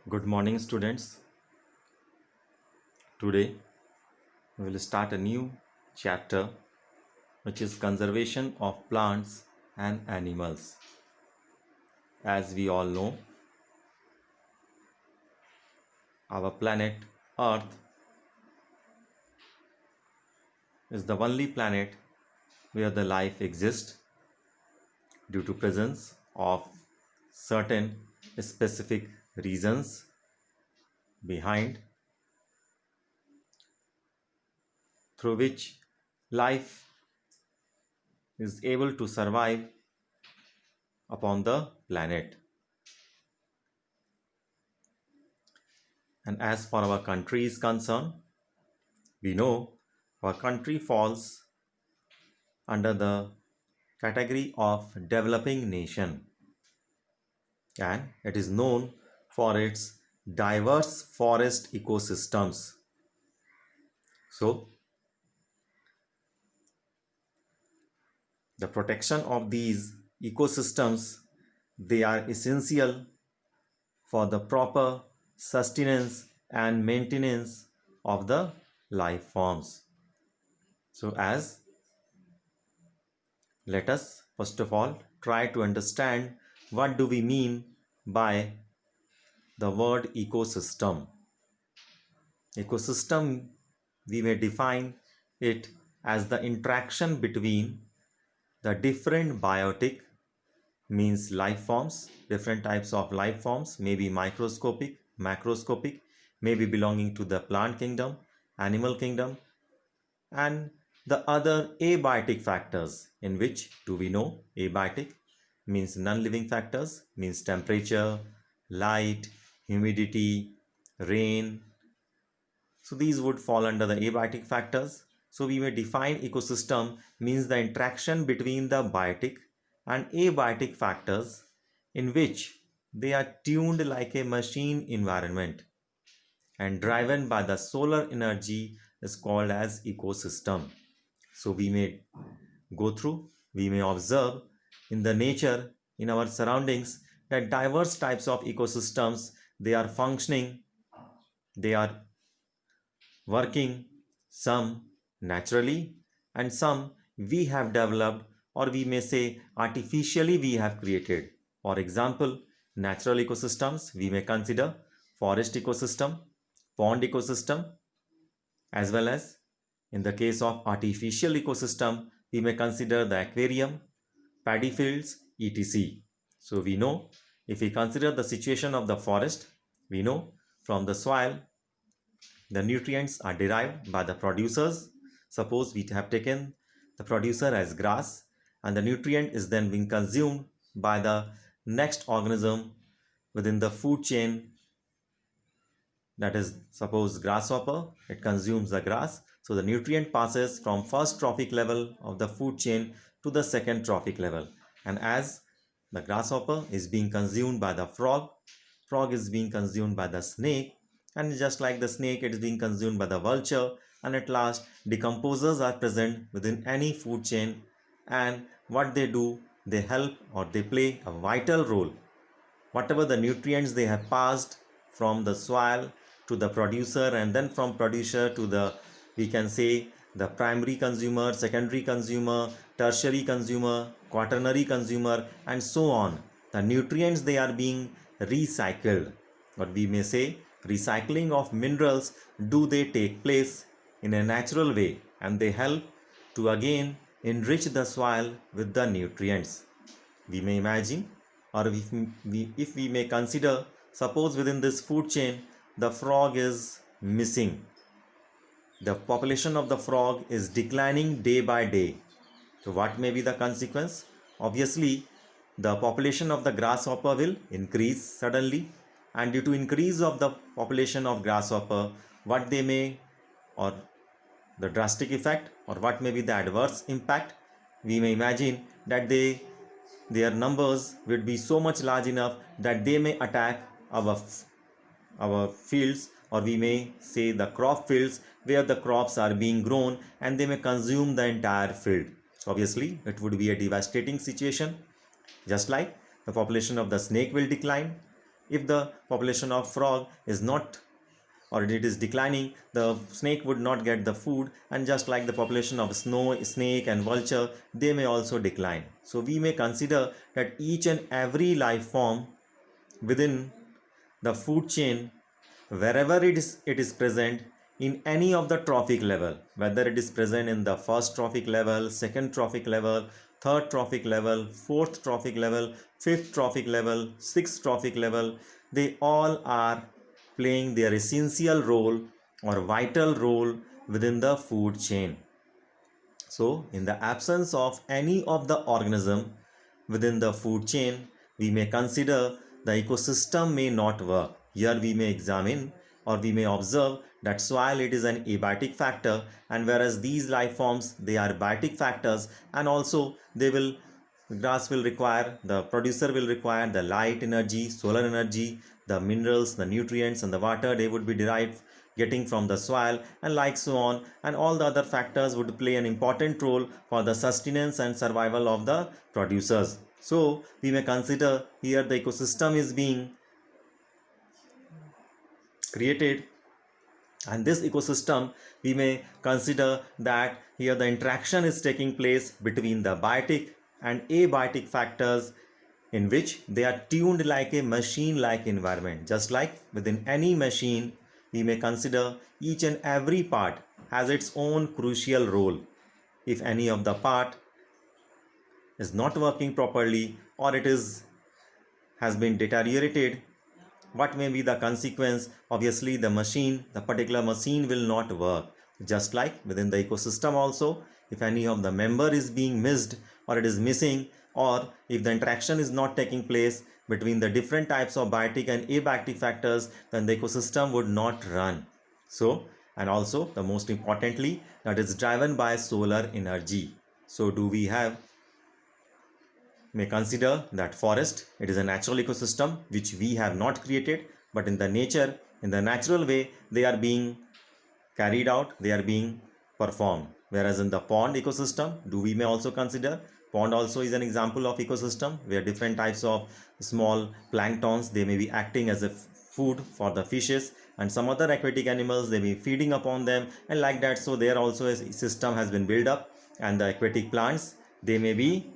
Good morning, students. Today we will start a new chapter which is conservation of plants and animals. As we all know, our planet Earth is the only planet where the life exists due to presence of certain specific reasons behind through which life is able to survive upon the planet. And as for our country is concerned, we know our country falls under the category of developing nation, and it is known for its diverse forest ecosystems. So the protection of these ecosystems, they are essential for the proper sustenance and maintenance of the life forms. So as let us first of all try to understand what do we mean by the word ecosystem. Ecosystem, we may define it as the interaction between the different biotic means life forms, different types of life forms, may be microscopic, macroscopic, may be belonging to the plant kingdom, animal kingdom, and the other abiotic factors, in which do we know abiotic means non-living factors, means temperature, light, humidity, rain. So these would fall under the abiotic factors. So we may define ecosystem means the interaction between the biotic and abiotic factors in which they are tuned like a machine environment and driven by the solar energy is called as ecosystem. So we may go through, we may observe in the nature, in our surroundings, that diverse types of ecosystems, they are functioning, they are working, some naturally and some we have developed, or we may say artificially we have created. For example, natural ecosystems, we may consider forest ecosystem, pond ecosystem, as well as in the case of artificial ecosystem, we may consider the aquarium, paddy fields, etc. So we know, if we consider the situation of the forest, we know from the soil the nutrients are derived by the producers. Suppose we have taken the producer as grass, and the nutrient is then being consumed by the next organism within the food chain, that is suppose grasshopper, it consumes the grass. So the nutrient passes from first trophic level of the food chain to the second trophic level, and as the grasshopper is being consumed by the frog, frog is being consumed by the snake, and just like the snake, it is being consumed by the vulture, and at last decomposers are present within any food chain, and what they do, they help or they play a vital role. Whatever the nutrients they have passed from the soil to the producer, and then from producer to the, we can say, the primary consumer, secondary consumer, tertiary consumer, quaternary consumer, and so on, the nutrients they are being recycled, or we may say recycling of minerals, do they take place in a natural way, and they help to again enrich the soil with the nutrients. We may imagine, or if we may consider, suppose within this food chain the frog is missing, the population of the frog is declining day by day. So what may be the consequence? Obviously the population of the grasshopper will increase suddenly, and due to increase of the population of grasshopper, what they may, or the drastic effect, or what may be the adverse impact, we may imagine that their numbers would be so much large enough that they may attack our fields, or we may say the crop fields where the crops are being grown, and they may consume the entire field. Obviously it would be a devastating situation. Just like the population of the snake will decline, If the population of frog is not or it is declining, the snake would not get the food, and just like the population of snake and vulture, they may also decline. So we may consider that each and every life form within the food chain, wherever it is present in any of the trophic level, whether it is present in the first trophic level, second trophic level, third trophic level, fourth trophic level, fifth trophic level, sixth trophic level, they all are playing their essential role or vital role within the food chain. So, in the absence of any of the organism within the food chain, we may consider the ecosystem may not work. Here we may examine or we may observe that soil it is an abiotic factor, and whereas these life forms they are biotic factors, and also they will grass will require, the producer will require the light energy, solar energy, the minerals, the nutrients and the water they would be derived getting from the soil, and like so on, and all the other factors would play an important role for the sustenance and survival of the producers. So we may consider here the ecosystem is being created, and this ecosystem we may consider that here the interaction is taking place between the biotic and abiotic factors, in which they are tuned like a machine like environment. Just like within any machine, we may consider each and every part has its own crucial role. If any of the part is not working properly or it is has been deteriorated, what may be the consequence? Obviously the particular machine will not work. Just like within the ecosystem also, if any of the member is being missed or it is missing, or if the interaction is not taking place between the different types of biotic and abiotic factors, then the ecosystem would not run. So, and also the most importantly, that is driven by solar energy. So do we have may consider that forest it is a natural ecosystem which we have not created, but in the nature, in the natural way they are being carried out, they are being performed. Whereas in the pond ecosystem, do we may also consider pond also is an example of ecosystem where different types of small planktons they may be acting as a food for the fishes, and some other aquatic animals they may be feeding upon them, and like that. So there also a system has been built up, and the aquatic plants they may be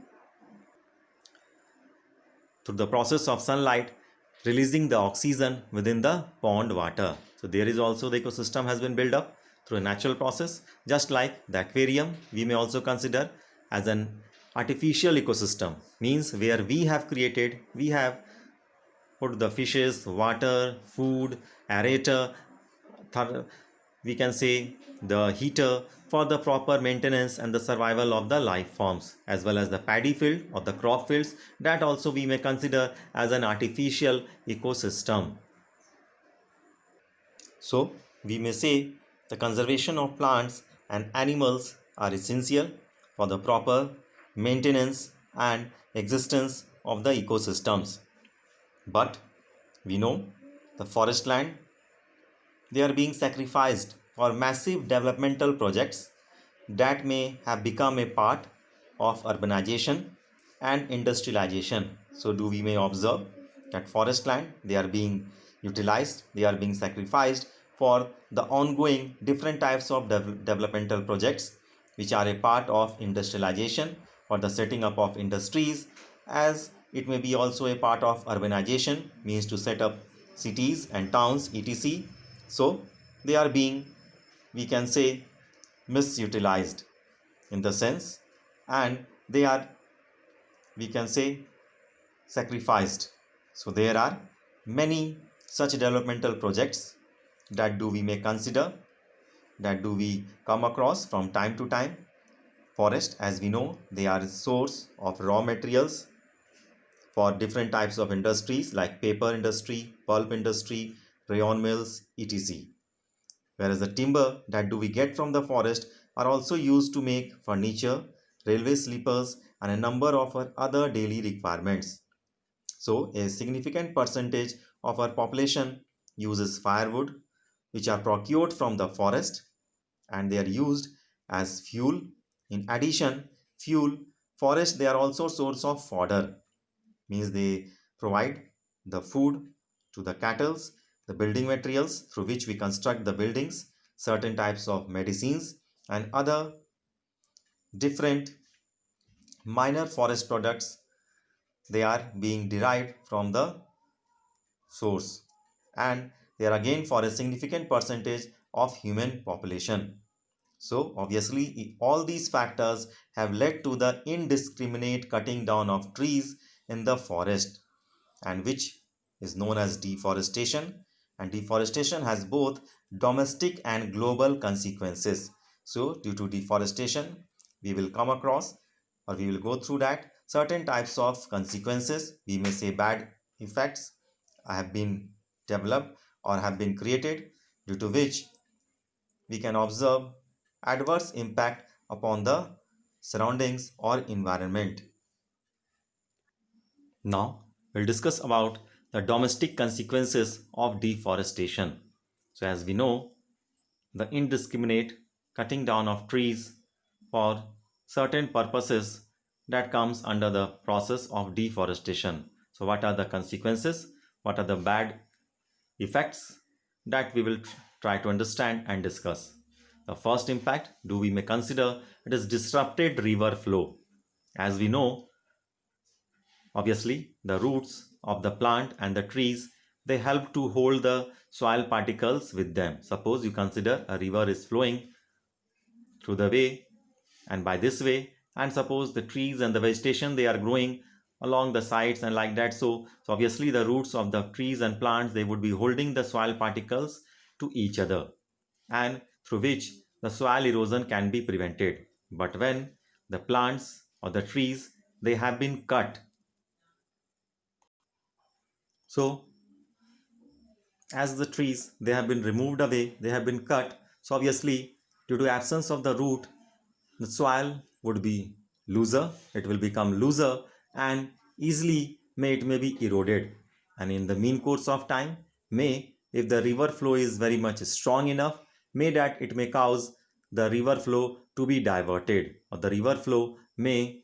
through the process of sunlight releasing the oxygen within the pond water. So there is also the ecosystem has been built up through a natural process. Just like the aquarium, we may also consider as an artificial ecosystem, means where we have created, we have put the fishes, water, food, aerator, we can say the heater for the proper maintenance and the survival of the life forms, as well as the paddy field or the crop fields, that also we may consider as an artificial ecosystem. So we may say the conservation of plants and animals are essential for the proper maintenance and existence of the ecosystems. But we know the forest land they are being sacrificed for massive developmental projects that may have become a part of urbanization and industrialization. So do we may observe that forest land they are being utilized, they are being sacrificed for the ongoing different types of developmental projects which are a part of industrialization or the setting up of industries, as it may be also a part of urbanization, means to set up cities and towns etc. So they are being, we can say, misutilized in the sense, and they are, we can say, sacrificed. So there are many such developmental projects that do we may consider, that do we come across from time to time. Forest, as we know, they are a source of raw materials for different types of industries like paper industry, pulp industry, rayon mills etc. Whereas the timber that do we get from the forest are also used to make furniture, railway sleepers and a number of our other daily requirements. So a significant percentage of our population uses firewood which are procured from the forest, and they are used as fuel. In addition, fuel, forest they are also source of fodder, means they provide the food to the cattle, the building materials through which we construct the buildings, certain types of medicines, and other different minor forest products. They are being derived from the source, and they are again for a significant percentage of human population. So obviously all these factors have led to the indiscriminate cutting down of trees in the forest, and which is known as deforestation. And deforestation has both domestic and global consequences. So due to deforestation we will come across, or we will go through that certain types of consequences, we may say bad effects have been developed or have been created, due to which we can observe adverse impact upon the surroundings or environment. Now we'll discuss about the domestic consequences of deforestation. So as we know, the indiscriminate cutting down of trees for certain purposes, that comes under the process of deforestation. So what are the consequences? What are the bad effects that we will try to understand and discuss? The first impact do we may consider it is disrupted river flow. As we know, obviously the roots of the plant and the trees, they help to hold the soil particles with them. Suppose you consider a river is flowing through the way and by this way, and suppose the trees and the vegetation, they are growing along the sides and like that. So obviously the roots of the trees and plants, they would be holding the soil particles to each other, and through which the soil erosion can be prevented. But when the plants or the trees, they have been cut, so as the trees, they have been removed away, they have been cut, so obviously due to absence of the root, the soil would be looser, it will become looser, and easily it may be eroded. And in the mean course of time, may, if the river flow is very much strong enough, may that it may cause the river flow to be diverted, or the river flow may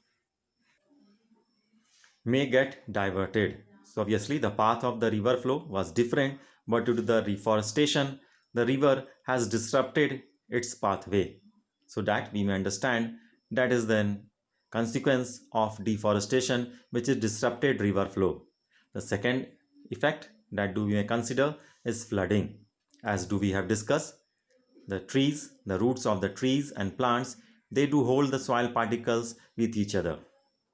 get diverted. So obviously the path of the river flow was different, but due to the reforestation, the river has disrupted its pathway. So that we may understand, that is then consequence of deforestation, which is disrupted river flow. The second effect that we may consider is flooding. As do we have discussed, the trees, the roots of the trees and plants, they do hold the soil particles with each other.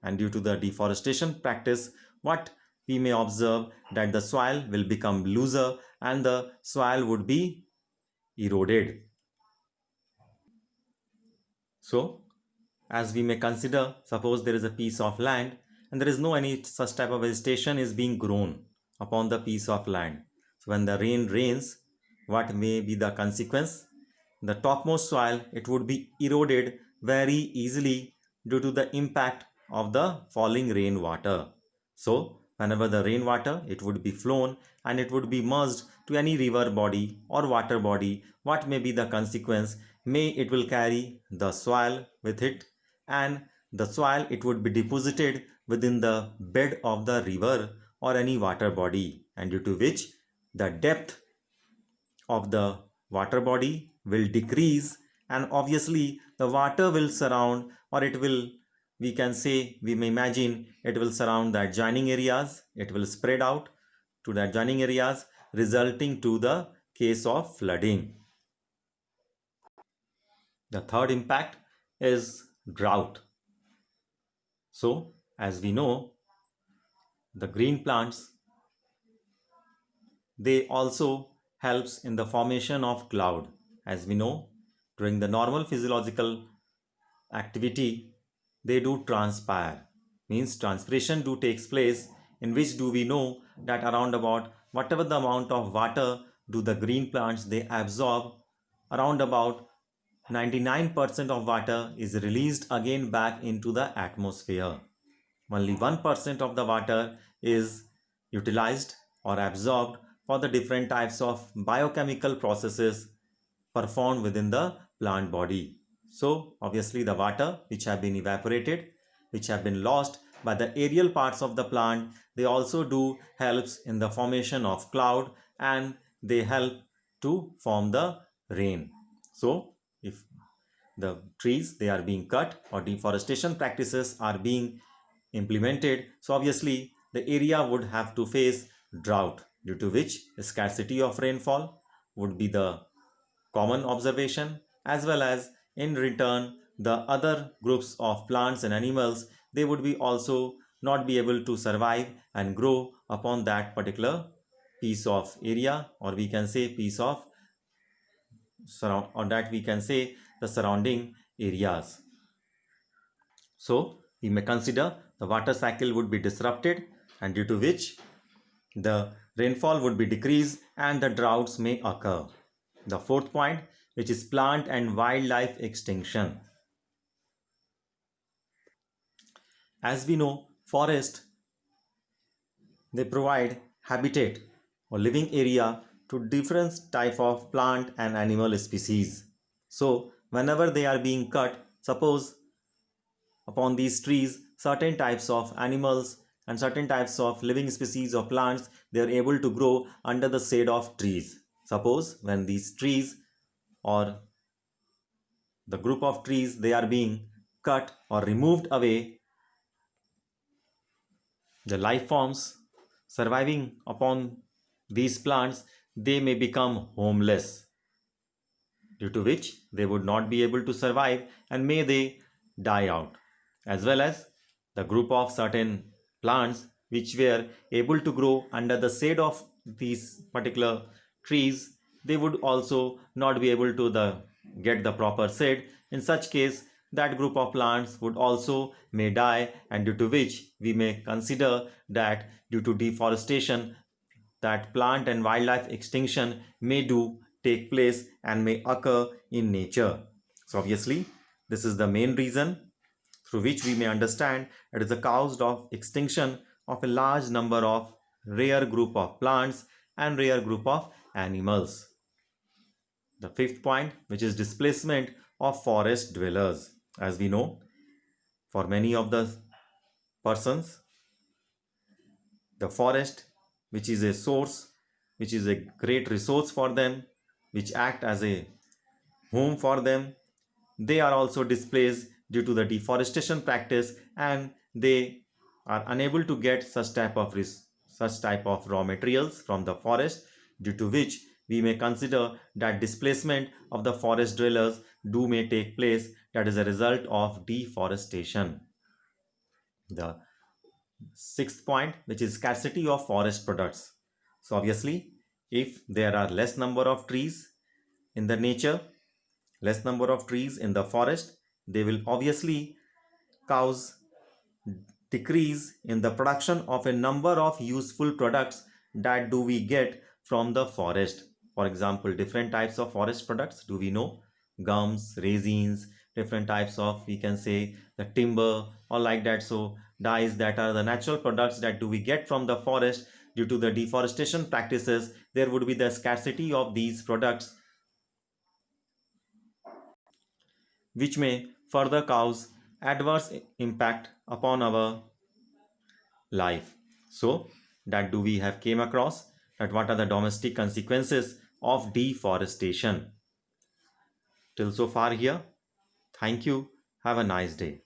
And due to the deforestation practice, what we may observe, that the soil will become looser and the soil would be eroded. So as we may consider, suppose there is a piece of land and there is no any such type of vegetation is being grown upon the piece of land. So when the rain rains, what may be the consequence? The topmost soil, it would be eroded very easily due to the impact of the falling rainwater. So whenever the rainwater, it would be flown and it would be merged to any river body or water body, what may be the consequence? May it will carry the soil with it, and the soil, it would be deposited within the bed of the river or any water body, and due to which the depth of the water body will decrease, and obviously the water will surround, or it will, we can say, we may imagine, it will surround the adjoining areas, it will spread out to the adjoining areas, resulting to the case of flooding. The third impact is drought. So as we know, the green plants, they also helps in the formation of cloud. As we know, during the normal physiological activity, they do transpire, means transpiration do takes place, in which do we know that around about whatever the amount of water do the green plants they absorb, around about 99% of water is released again back into the atmosphere. Only 1% of the water is utilized or absorbed for the different types of biochemical processes performed within the plant body. So obviously the water which have been evaporated, which have been lost, but the aerial parts of the plant, they also do helps in the formation of cloud, and they help to form the rain. So if the trees they are being cut or deforestation practices are being implemented, so obviously the area would have to face drought, due to which scarcity of rainfall would be the common observation, as well as in return the other groups of plants and animals, they would be also not be able to survive and grow upon that particular piece of area, or we can say piece of surround, or that we can say the surrounding areas. So we may consider the water cycle would be disrupted, and due to which the rainfall would be decreased and the droughts may occur. The fourth point, which is plant and wildlife extinction. As we know, forest they provide habitat or living area to different type of plant and animal species. So whenever they are being cut, suppose upon these trees, certain types of animals and certain types of living species of plants, they are able to grow under the shade of trees. Suppose when these trees or the group of trees they are being cut or removed away, the life forms surviving upon these plants they may become homeless, due to which they would not be able to survive and may they die out, as well as the group of certain plants which were able to grow under the shade of these particular trees, they would also not be able to get the proper shade. In such case, that group of plants would also may die, and due to which we may consider that due to deforestation that plant and wildlife extinction may do take place and may occur in nature. So obviously this is the main reason through which we may understand it is the cause of extinction of a large number of rare group of plants and rare group of animals. The fifth point, which is displacement of forest dwellers. As we know, for many of the persons, the forest, which is a source, which is a great resource for them, which act as a home for them, they are also displaced due to the deforestation practice, and they are unable to get such type of raw materials from the forest, due to which we may consider that displacement of the forest dwellers do may take place, that is a result of deforestation. The sixth point, which is scarcity of forest products. So obviously if there are less number of trees in the nature, less number of trees in the forest, they will obviously cause decrease in the production of a number of useful products that do we get from the forest. For example, different types of forest products do we know: gums, resins, different types of, we can say, the timber or like that. So dyes that are the natural products that do we get from the forest. Due to the deforestation practices, there would be the scarcity of these products, which may further cause adverse impact upon our life. So that do we have came across that what are the domestic consequences of deforestation. Till so far here, thank you, have a nice day.